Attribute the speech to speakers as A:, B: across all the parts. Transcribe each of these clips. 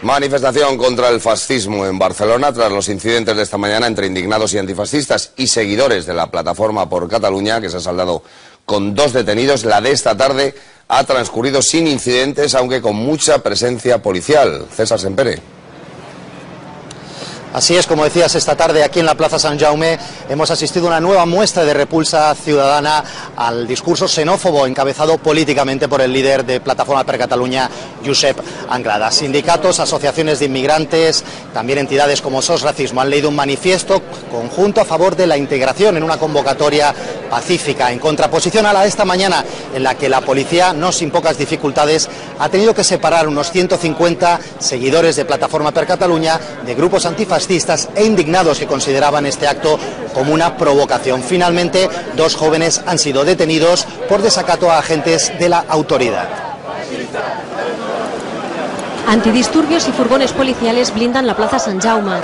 A: Manifestación contra el fascismo en Barcelona tras los incidentes de esta mañana entre indignados y antifascistas y seguidores de la Plataforma por Cataluña, que se ha saldado con 2 detenidos. La de esta tarde ha transcurrido sin incidentes, aunque con mucha presencia policial. César Sempere.
B: Así es, como decías, esta tarde aquí en la Plaza Sant Jaume hemos asistido a una nueva muestra de repulsa ciudadana al discurso xenófobo encabezado políticamente por el líder de Plataforma per Catalunya, Josep Anglada. Sindicatos, asociaciones de inmigrantes, también entidades como SOS Racismo han leído un manifiesto conjunto a favor de la integración en una convocatoria pacífica, en contraposición a la de esta mañana, en la que la policía, no sin pocas dificultades, ha tenido que separar unos 150 seguidores de Plataforma per Catalunya de grupos antifascistas e indignados que consideraban este acto como una provocación. Finalmente, 2 jóvenes han sido detenidos por desacato a agentes de la autoridad.
C: Antidisturbios y furgones policiales blindan la Plaza Sant Jaume.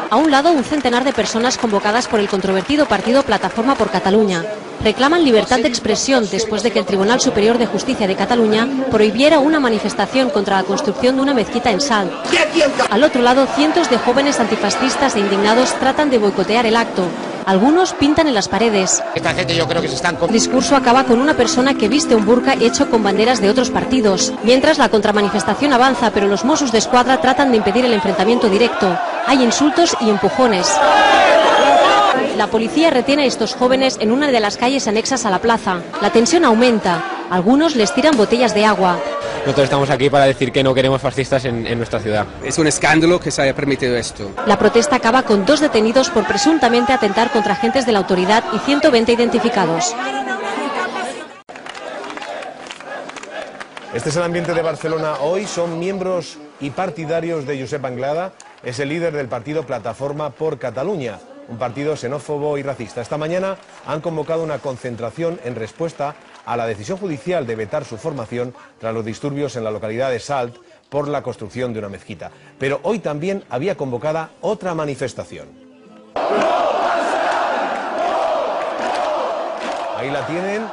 C: A un lado, un centenar de personas convocadas por el controvertido partido Plataforma por Catalunya. Reclaman libertad de expresión después de que el Tribunal Superior de Justicia de Cataluña prohibiera una manifestación contra la construcción de una mezquita en Salt. Al otro lado, cientos de jóvenes antifascistas e indignados tratan de boicotear el acto. Algunos pintan en las paredes.
D: Esta gente yo creo que se están...
C: El discurso acaba con una persona que viste un burka hecho con banderas de otros partidos. Mientras la contramanifestación avanza, pero los Mossos d'Esquadra tratan de impedir el enfrentamiento directo. Hay insultos y empujones. La policía retiene a estos jóvenes en una de las calles anexas a la plaza. La tensión aumenta. Algunos les tiran botellas de agua.
E: Nosotros estamos aquí para decir que no queremos fascistas en nuestra ciudad.
F: Es un escándalo que se haya permitido esto.
C: La protesta acaba con 2 detenidos por presuntamente atentar contra agentes de la autoridad y 120 identificados.
G: Este es el ambiente de Barcelona hoy. Son miembros y partidarios de Josep Anglada. Es el líder del partido Plataforma por Catalunya, un partido xenófobo y racista. Esta mañana han convocado una concentración en respuesta a la decisión judicial de vetar su formación tras los disturbios en la localidad de Salt por la construcción de una mezquita. Pero hoy también había convocada otra manifestación. Ahí la tienen,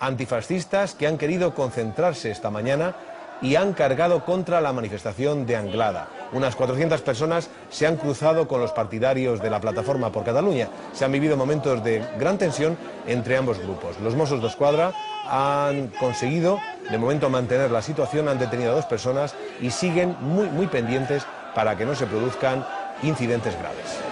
G: antifascistas que han querido concentrarse esta mañana y han cargado contra la manifestación de Anglada. Unas 400 personas se han cruzado con los partidarios de la Plataforma por Catalunya. Se han vivido momentos de gran tensión entre ambos grupos. Los Mossos d'Esquadra han conseguido, de momento, mantener la situación, han detenido a 2 personas y siguen muy pendientes para que no se produzcan incidentes graves.